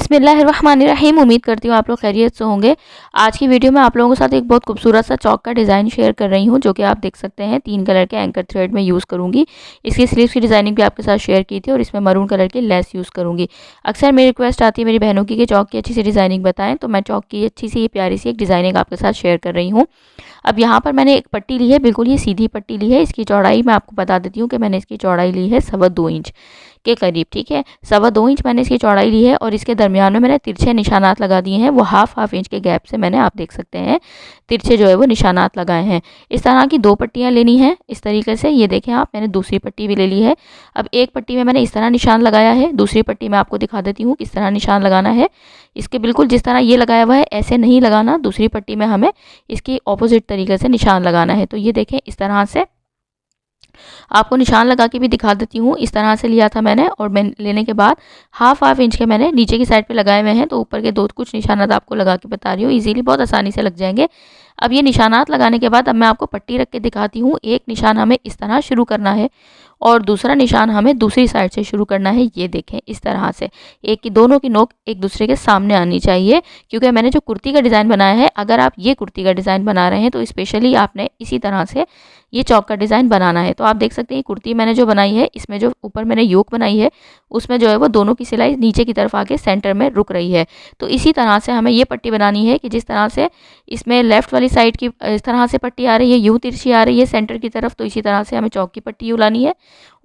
बिस्मिल्लाहिर्रहमानिर्रहीम। उम्मीद करती हूँ आप लोग खैरियत से होंगे। आज की वीडियो में आप लोगों के साथ एक बहुत खूबसूरत सा चौक का डिज़ाइन शेयर कर रही हूँ, जो कि आप देख सकते हैं 3 कलर के एंकर थ्रेड में यूज़ करूँगी। इसकी स्लीव्स की डिज़ाइनिंग भी आपके साथ शेयर की थी और इसमें मरून कलर की लेस यूज़ करूँगी। अक्सर मेरी रिक्वेस्ट आती है मेरी बहनों की कि चौक की अच्छी सी डिज़ाइनिंग बताएँ, तो मैं चौक की अच्छी सी प्यारी सी एक डिज़ाइनिंग आपके साथ शेयर कर रही हूँ। अब यहाँ पर मैंने एक पट्टी ली है, बिल्कुल ये सीधी पट्टी ली है। इसकी चौड़ाई मैं आपको बता देती हूँ कि मैंने इसकी चौड़ाई ली है 2.25 इंच के करीब, ठीक है। 2.25 इंच मैंने इसकी चौड़ाई ली है और इसके दरमियान में मैंने तिरछे निशानात लगा दिए हैं। वो हाफ इंच के गैप से मैंने, आप देख सकते हैं, तिरछे जो है वो निशानात लगाए हैं। इस तरह की 2 पट्टियाँ लेनी हैं इस तरीके से। ये देखें आप, मैंने दूसरी पट्टी भी ले ली है। अब एक पट्टी में मैंने इस तरह निशान लगाया है, दूसरी पट्टी में आपको दिखा देती हूँ किस तरह निशान लगाना है। इसके बिल्कुल जिस तरह ये लगाया हुआ है ऐसे नहीं लगाना, दूसरी पट्टी में हमें इसकी ऑपोजिट तरीके से निशान लगाना है। तो ये देखें, इस तरह से आपको निशान लगा के भी दिखा देती हूँ। इस तरह से लिया था मैंने और मैं लेने के बाद हाफ इंच के मैंने नीचे की साइड पे लगाए हुए हैं। तो ऊपर के 2 कुछ निशानात आपको लगा के बता रही हूँ, इजीली बहुत आसानी से लग जाएंगे। अब ये निशानात लगाने के बाद अब मैं आपको पट्टी रख के दिखाती हूँ। एक निशान हमें इस तरह शुरू करना है और दूसरा निशान हमें दूसरी साइड से शुरू करना है। ये देखें, इस तरह से एक की दोनों की नोक एक दूसरे के सामने आनी चाहिए, क्योंकि मैंने जो कुर्ती का डिज़ाइन बनाया है, अगर आप ये कुर्ती का डिज़ाइन बना रहे हैं तो स्पेशली आपने इसी तरह से ये चौक का डिज़ाइन बनाना है। तो आप देख सकते हैं कुर्ती मैंने जो बनाई है, इसमें जो ऊपर मैंने योक बनाई है उसमें जो है वो दोनों की सिलाई नीचे की तरफ आके सेंटर में रुक रही है। तो इसी तरह से हमें ये पट्टी बनानी है कि जिस तरह से इसमें लेफ़्ट वाली साइड की इस तरह से पट्टी आ रही है, यूँ तिरछी आ रही है सेंटर की तरफ, तो इसी तरह से हमें चौक की पट्टी यूँ लानी है।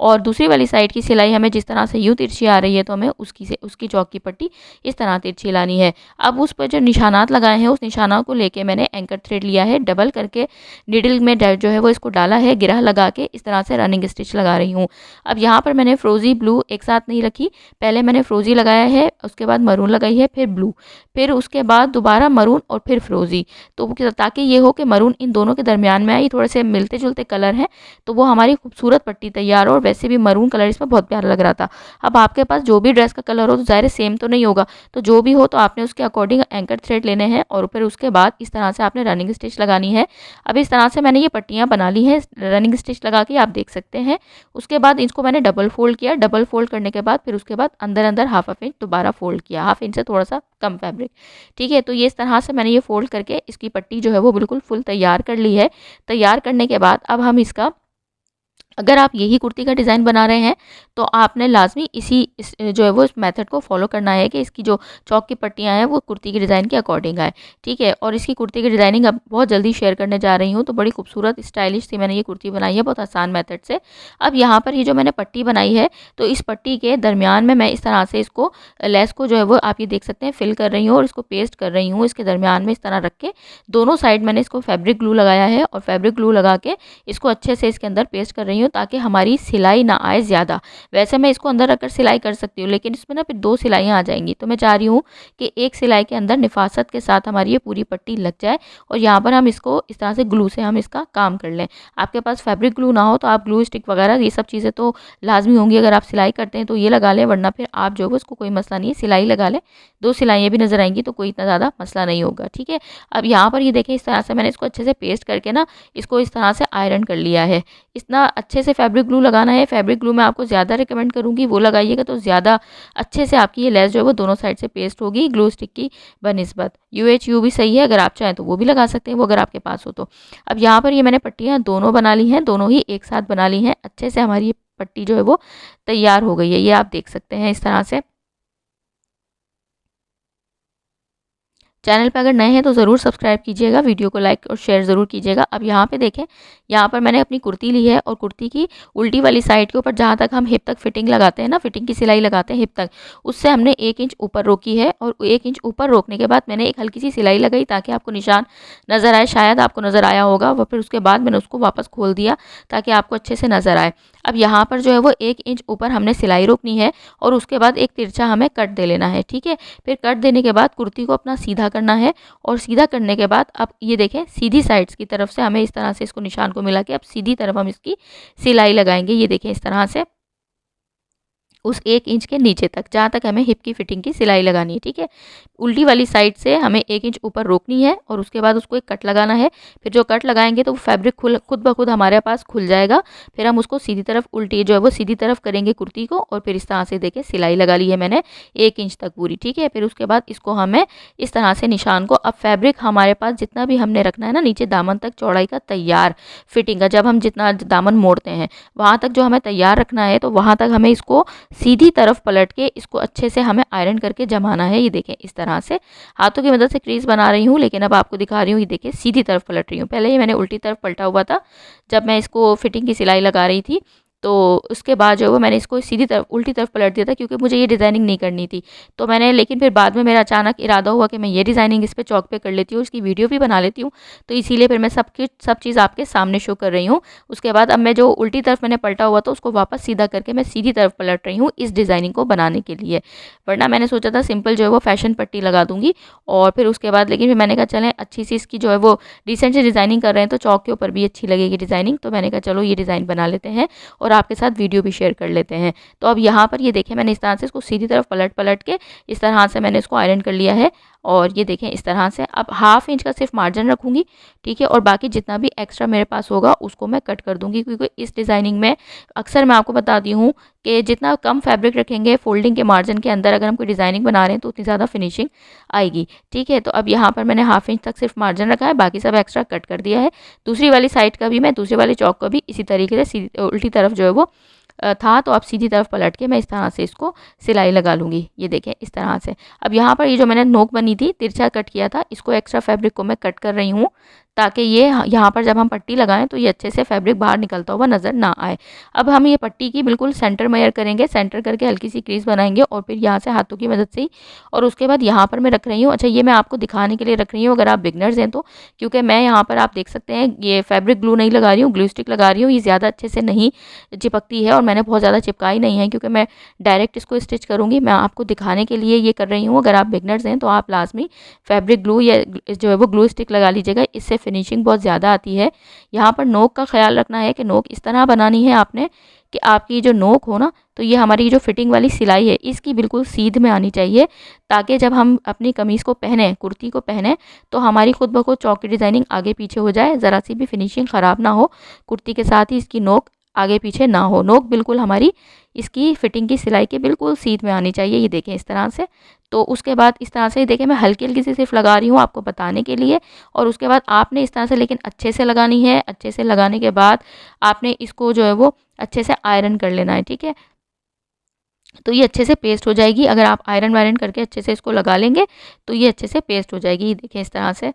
और दूसरी वाली साइड की सिलाई हमें जिस तरह से यूँ तिरछी आ रही है, तो हमें उसकी चौक की पट्टी इस तरह तिरछी लानी है। अब उस पर जो निशानात लगाए हैं, उस निशाना को लेके मैंने एंकर थ्रेड लिया है, डबल करके निडल में जो है वो इसको डाला है, गिरह लगा के इस तरह से रनिंग स्टिच लगा रही हूँ। अब यहाँ पर मैंने फ्रोज़ी ब्लू एक साथ नहीं रखी, पहले मैंने फ्रोज़ी लगाया है, उसके बाद मरून लगाई है, फिर ब्लू, फिर उसके बाद दोबारा मरून और फिर फ्रोज़ी। तो ताकि ये हो कि मरून इन दोनों के दरमियान में आई, थोड़े से मिलते जुलते कलर हैं, तो वो हमारी खूबसूरत पट्टी तैयार हो। और वैसे भी मरून कलर इसमें बहुत प्यारा लग रहा था। अब आपके पास जो भी ड्रेस का कलर हो तो ज़ाहिर सेम तो नहीं होगा, तो जो भी हो तो आपने उसके अकॉर्डिंग एंकर थ्रेड लेने हैं और फिर उसके बाद इस तरह से आपने रनिंग स्टिच लगानी है। अब इस तरह से मैंने ये पट्टियाँ बना ली हैं रनिंग स्टिच लगा के, आप देख सकते हैं। उसके बाद इसको मैंने डबल फोल्ड किया, डबल फोल्ड करने के बाद फिर उसके बाद अंदर अंदर हाफ इंच दोबारा फोल्ड किया, हाफ इंच से थोड़ा सा कम फैब्रिक, ठीक है। तो ये इस तरह से मैंने ये फोल्ड करके इसकी पट्टी जो है वो बिल्कुल फुल तैयार कर ली है। तैयार करने के बाद अब हम इसका, अगर आप यही कुर्ती का डिज़ाइन बना रहे हैं तो आपने लाजमी इस जो है वो इस मेथड को फॉलो करना है कि इसकी जो चौक की पट्टियाँ हैं वो कुर्ती के डिज़ाइन के अकॉर्डिंग आए, ठीक है। और इसकी कुर्ती की डिज़ाइनिंग अब बहुत जल्दी शेयर करने जा रही हूँ। तो बड़ी खूबसूरत स्टाइलिश सी मैंने ये कुर्ती बनाई है बहुत आसान मेथड से। अब यहाँ पर ये जो मैंने पट्टी बनाई है, तो इस पट्टी के दरमियान में मैं इस तरह से इसको लेस को जो है वो आप ये देख सकते हैं फिल कर रही हूँ और इसको पेस्ट कर रही हूँ। इसके दरमियान में इस तरह रख के दोनों साइड मैंने इसको फैब्रिक ग्लू लगाया है और फैब्रिक ग्लू लगा के इसको अच्छे से इसके अंदर पेस्ट कर रही हूँ ताकि हमारी सिलाई ना आए ज़्यादा। वैसे मैं इसको अंदर रखकर सिलाई कर सकती हूँ, लेकिन इसमें ना फिर 2 सिलाइयाँ आ जाएंगी। तो मैं चाह रही हूँ कि एक सिलाई के अंदर निफासत के साथ हमारी ये पूरी पट्टी लग जाए और यहाँ पर हम इसको इस तरह से ग्लू से हम इसका काम कर लें। आपके पास फैब्रिक ग्लू ना हो तो आप ग्लू स्टिक वगैरह ये सब चीज़ें तो लाजमी होंगी। अगर आप सिलाई करते हैं तो ये लगा लें, वरना फिर आप जो है उसको कोई मसला नहीं है, सिलाई लगा लें। 2 सिलाइयाँ भी नज़र आएंगी तो कोई इतना ज़्यादा मसला नहीं होगा, ठीक है। अब यहाँ पर ये देखें, इस तरह से मैंने इसको अच्छे से पेस्ट करके ना इसको इस तरह से आयरन कर लिया है। इतना अच्छे से फैब्रिक ग्लू लगाना है। फैब्रिक ग्लू मैं आपको ज़्यादा रिकमेंड करूँगी, वो लगाइएगा तो ज़्यादा अच्छे से आपकी ये लेस जो है वो दोनों साइड से पेस्ट होगी ग्लू स्टिक की बनिस्बत। UHU भी सही है, अगर आप चाहें तो वो भी लगा सकते हैं, वो अगर आपके पास हो तो। अब यहाँ पर ये मैंने पट्टियाँ दोनों बना ली हैं, दोनों ही एक साथ बना ली हैं। अच्छे से हमारी ये पट्टी जो है वो तैयार हो गई है, ये आप देख सकते हैं इस तरह से। चैनल पे अगर नए हैं तो ज़रूर सब्सक्राइब कीजिएगा, वीडियो को लाइक और शेयर ज़रूर कीजिएगा। अब यहाँ पे देखें, यहाँ पर मैंने अपनी कुर्ती ली है और कुर्ती की उल्टी वाली साइड के ऊपर जहाँ तक हम हिप तक फिटिंग लगाते हैं ना, फिटिंग की सिलाई लगाते हैं हिप तक, उससे हमने 1 इंच ऊपर रोकी है। और 1 इंच ऊपर रोकने के बाद मैंने एक हल्की सी सिलाई लगाई ताकि आपको निशान नज़र आए, शायद आपको नज़र आया होगा। और फिर उसके बाद मैंने उसको वापस खोल दिया ताकि आपको अच्छे से नज़र आए। अब यहाँ पर जो है वो 1 इंच ऊपर हमने सिलाई रोकनी है और उसके बाद एक तिरछा हमें कट दे लेना है, ठीक है। फिर कट देने के बाद कुर्ती को अपना सीधा करना है और सीधा करने के बाद अब ये देखें, सीधी साइड्स की तरफ से हमें इस तरह से इसको निशान को मिला के अब सीधी तरफ हम इसकी सिलाई लगाएंगे। ये देखें इस तरह से, उस 1 इंच के नीचे तक, जहाँ तक हमें हिप की फिटिंग की सिलाई लगानी है। ठीक है, उल्टी वाली साइड से हमें 1 इंच ऊपर रोकनी है और उसके बाद उसको एक कट लगाना है। फिर जो कट लगाएंगे तो वो फैब्रिक खुद ब खुद हमारे पास खुल जाएगा। फिर हम उसको सीधी तरफ उल्टी जो है वो सीधी तरफ करेंगे कुर्ती को, और फिर इस तरह से देखिए सिलाई लगा ली है मैंने 1 इंच तक पूरी। ठीक है, फिर उसके बाद इसको हमें इस तरह से निशान को, अब फैब्रिक हमारे पास जितना भी हमने रखना है ना नीचे दामन तक चौड़ाई का तैयार फिटिंग का, जब हम जितना दामन मोड़ते हैं वहाँ तक जो हमें तैयार रखना है, तो वहाँ तक हमें इसको सीधी तरफ पलट के इसको अच्छे से हमें आयरन करके जमाना है। ये देखें इस तरह से हाथों की मदद से क्रीज बना रही हूँ, लेकिन अब आपको दिखा रही हूँ। ये देखिए सीधी तरफ पलट रही हूँ, पहले ही मैंने उल्टी तरफ पलटा हुआ था जब मैं इसको फिटिंग की सिलाई लगा रही थी। तो उसके बाद जो है वो मैंने इसको सीधी तरफ उल्टी तरफ पलट दिया था, क्योंकि मुझे ये डिज़ाइनिंग नहीं करनी थी। तो मैंने, लेकिन फिर बाद में मेरा अचानक इरादा हुआ कि मैं ये डिज़ाइनिंग इस पे चौक पे कर लेती हूँ, इसकी वीडियो भी बना लेती हूँ। तो इसीलिए फिर मैं सब चीज़ आपके सामने शो कर रही हूँ। उसके बाद अब मैं जो उल्टी तरफ मैंने पलटा हुआ था उसको वापस सीधा करके मैं सीधी तरफ पलट रही हूँ इस डिज़ाइनिंग को बनाने के लिए। वरना मैंने सोचा था सिंपल जो है वो फैशन पट्टी लगा दूँगी, और फिर उसके बाद, लेकिन फिर मैंने कहा चलें अच्छी सी इसकी जो है वो रिसेंट से डिज़ाइनिंग कर रहे हैं तो चौक के ऊपर भी अच्छी लगेगी डिज़ाइनिंग। तो मैंने कहा चलो ये डिज़ाइन बना लेते हैं और आपके साथ वीडियो भी शेयर कर लेते हैं। तो अब यहाँ पर ये देखें मैंने इस तरह से इसको सीधी तरफ पलट के इस तरह से मैंने इसको आयरन कर लिया है। और ये देखें इस तरह से अब 1/2 इंच का सिर्फ मार्जिन रखूँगी। ठीक है, और बाकी जितना भी एक्स्ट्रा मेरे पास होगा उसको मैं कट कर दूँगी, क्योंकि इस डिज़ाइनिंग में अक्सर मैं आपको बताती हूँ कि जितना कम फैब्रिक रखेंगे फोल्डिंग के मार्जिन के अंदर, अगर हम कोई डिज़ाइनिंग बना रहे हैं तो उतनी ज़्यादा फिनिशिंग आएगी। ठीक है, तो अब यहाँ पर मैंने 1/2 इंच तक सिर्फ मार्जिन रखा है, बाकी सब एक्स्ट्रा कट कर दिया है। दूसरी वाली साइड का भी मैं, दूसरी वाली चौक का भी इसी तरीके से उल्टी तरफ जो है वो था, तो अब सीधी तरफ पलट के मैं इस तरह से इसको सिलाई लगा लूँगी। ये देखें इस तरह से। अब यहाँ पर ये जो मैंने नोक बनी थी, तिरछा कट किया था, इसको एक्स्ट्रा फैब्रिक को मैं कट कर रही हूँ, ताकि ये यहाँ पर जब हम पट्टी लगाएं तो ये अच्छे से फैब्रिक बाहर निकलता हुआ नज़र ना आए। अब हम ये पट्टी की बिल्कुल सेंटर मेयर करेंगे, सेंटर करके हल्की सी क्रीज बनाएंगे और फिर यहाँ से हाथों की मदद से ही, और उसके बाद यहाँ पर मैं रख रही हूँ। अच्छा, ये मैं आपको दिखाने के लिए रख रही हूँ अगर आप बिगनर्स हैं तो, क्योंकि मैं यहाँ पर आप देख सकते हैं ये फैब्रिक ग्लू नहीं लगा रही हूँ, ग्लू स्टिक लगा रही हूँ। ये ज़्यादा अच्छे से नहीं चिपकती है और मैंने बहुत ज़्यादा चिपकाई नहीं है, क्योंकि मैं डायरेक्ट इसको स्टिच करूँगी। मैं आपको दिखाने के लिए ये कर रही हूँ। अगर आप बिगनर्स हैं तो आप लाजमी फैब्रिक ग्लू या जो है वो ग्लू स्टिक लगा लीजिएगा, इससे फिनिशिंग बहुत ज़्यादा आती है। यहाँ पर नोक का ख्याल रखना है कि नोक इस तरह बनानी है आपने कि आपकी जो नोक हो ना, तो ये हमारी जो फिटिंग वाली सिलाई है इसकी बिल्कुल सीध में आनी चाहिए, ताकि जब हम अपनी कमीज़ को पहने, कुर्ती को पहने, तो हमारी खुद ब खुद चौक की डिज़ाइनिंग आगे पीछे हो जाए, ज़रा सी भी फिनिशिंग ख़राब ना हो। कुर्ती के साथ ही इसकी नोक आगे पीछे ना हो, नोक बिल्कुल हमारी इसकी फिटिंग की सिलाई के बिल्कुल सीध में आनी चाहिए। ये देखें इस तरह से। तो उसके बाद इस तरह से देखें मैं हल्की हल्की सी सिर्फ लगा रही हूँ आपको बताने के लिए, और उसके बाद आपने इस तरह से लेकिन अच्छे से लगानी है। अच्छे से लगाने के बाद आपने इसको जो है वो अच्छे से आयरन कर लेना है। ठीक है, तो ये अच्छे से पेस्ट हो जाएगी। अगर आप आयरन वायरन करके अच्छे से इसको लगा लेंगे तो ये अच्छे से पेस्ट हो जाएगी। ये देखें इस तरह से।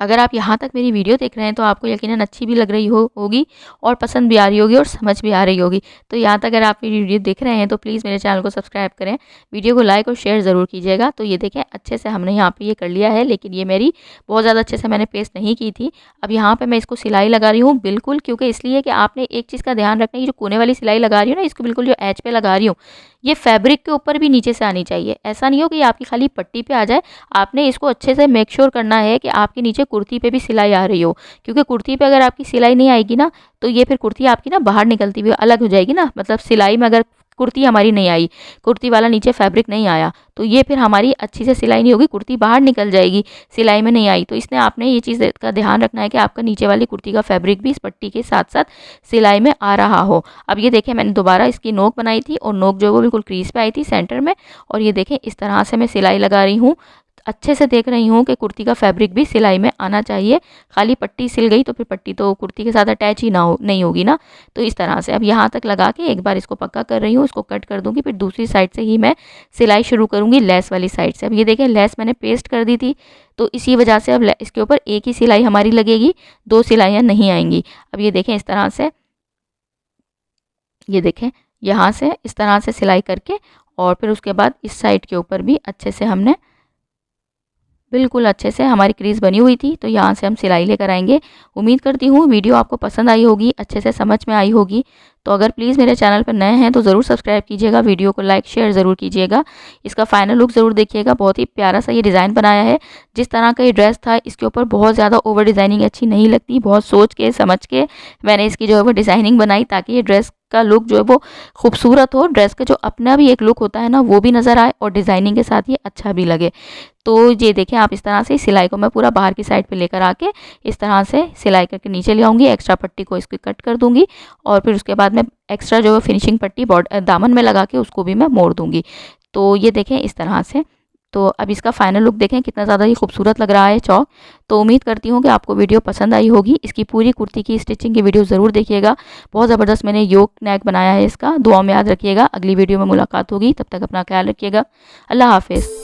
अगर आप यहाँ तक मेरी वीडियो देख रहे हैं तो आपको यकीनन अच्छी भी लग रही होगी और पसंद भी आ रही होगी और समझ भी आ रही होगी। तो यहाँ तक अगर आप मेरी वीडियो देख रहे हैं तो प्लीज़ मेरे चैनल को सब्सक्राइब करें, वीडियो को लाइक और शेयर ज़रूर कीजिएगा। तो ये देखें अच्छे से हमने यहाँ पे ये कर लिया है, लेकिन ये मेरी बहुत ज़्यादा अच्छे से मैंने पेस्ट नहीं की थी। अब यहाँ पर मैं इसको सिलाई लगा रही हूँ बिल्कुल, क्योंकि इसलिए कि आपने एक चीज़ का ध्यान रखना है, ये जो कोने वाली सिलाई लगा रही हूँ ना, इसको बिल्कुल जो एज पे लगा रही हूँ, ये फैब्रिक के ऊपर भी नीचे से आनी चाहिए। ऐसा नहीं हो कि आपकी खाली पट्टी पे आ जाए। आपने इसको अच्छे से मेक श्योर करना है कि आपके नीचे कुर्ती पे भी सिलाई आ रही हो, क्योंकि कुर्ती पे अगर आपकी सिलाई नहीं आएगी ना, तो ये फिर कुर्ती आपकी ना बाहर निकलती हुई अलग हो जाएगी ना। मतलब सिलाई में अगर कुर्ती हमारी नहीं आई, कुर्ती वाला नीचे फैब्रिक नहीं आया, तो ये फिर हमारी अच्छी से सिलाई नहीं होगी, कुर्ती बाहर निकल जाएगी, सिलाई में नहीं आई। तो इसने आपने ये चीज़ का ध्यान रखना है कि आपका नीचे वाली कुर्ती का फैब्रिक भी इस पट्टी के साथ साथ सिलाई में आ रहा हो। अब ये देखें मैंने दोबारा इसकी नोक बनाई थी और नोक जो है वो बिल्कुल क्रीज पे आई थी सेंटर में, और ये देखें इस तरह से मैं सिलाई लगा रही हूँ। अच्छे से देख रही हूँ कि कुर्ती का फैब्रिक भी सिलाई में आना चाहिए। खाली पट्टी सिल गई तो फिर पट्टी तो कुर्ती के साथ अटैच ही नहीं होगी ना। तो इस तरह से अब यहाँ तक लगा के एक बार इसको पक्का कर रही हूँ, इसको कट कर दूँगी, फिर दूसरी साइड से ही मैं सिलाई शुरू करूँगी, लेस वाली साइड से। अब ये देखें लेस मैंने पेस्ट कर दी थी, तो इसी वजह से अब इसके ऊपर एक ही सिलाई हमारी लगेगी, 2 सिलाइयाँ नहीं आएंगी। अब ये देखें इस तरह से, ये देखें यहाँ से इस तरह से सिलाई करके, और फिर उसके बाद इस साइड के ऊपर भी अच्छे से हमने बिल्कुल अच्छे से हमारी क्रीज़ बनी हुई थी, तो यहाँ से हम सिलाई लेकर आएंगे। उम्मीद करती हूँ वीडियो आपको पसंद आई होगी, अच्छे से समझ में आई होगी। तो अगर प्लीज़ मेरे चैनल पर नए हैं तो ज़रूर सब्सक्राइब कीजिएगा, वीडियो को लाइक शेयर ज़रूर कीजिएगा। इसका फाइनल लुक ज़रूर देखिएगा, बहुत ही प्यारा सा ये डिज़ाइन बनाया है। जिस तरह का ये ड्रेस था इसके ऊपर बहुत ज़्यादा ओवर डिज़ाइनिंग अच्छी नहीं लगती, बहुत सोच के समझ के मैंने इसकी जो है वो डिज़ाइनिंग बनाई, ताकि ये ड्रेस का लुक जो है वो खूबसूरत हो, ड्रेस का जो अपना भी एक लुक होता है ना वो भी नज़र आए और डिज़ाइनिंग के साथ ये अच्छा भी लगे। तो ये देखें आप, इस तरह से सिलाई को मैं पूरा बाहर की साइड पे लेकर आके इस तरह से सिलाई करके नीचे ले आऊँगी, एक्स्ट्रा पट्टी को इसकी कट कर दूँगी और फिर उसके बाद में एक्स्ट्रा जो है फिनिशिंग पट्टी दामन में लगा के उसको भी मैं मोड़ दूँगी। तो ये देखें इस तरह से। तो अब इसका फाइनल लुक देखें कितना ज़्यादा ये खूबसूरत लग रहा है चौक। तो उम्मीद करती हूँ कि आपको वीडियो पसंद आई होगी। इसकी पूरी कुर्ती की स्टिचिंग की वीडियो ज़रूर देखिएगा, बहुत ज़बरदस्त मैंने योक नेक बनाया है इसका। दुआ में याद रखिएगा, अगली वीडियो में मुलाकात होगी, तब तक अपना ख्याल रखिएगा। अल्लाह हाफिज़।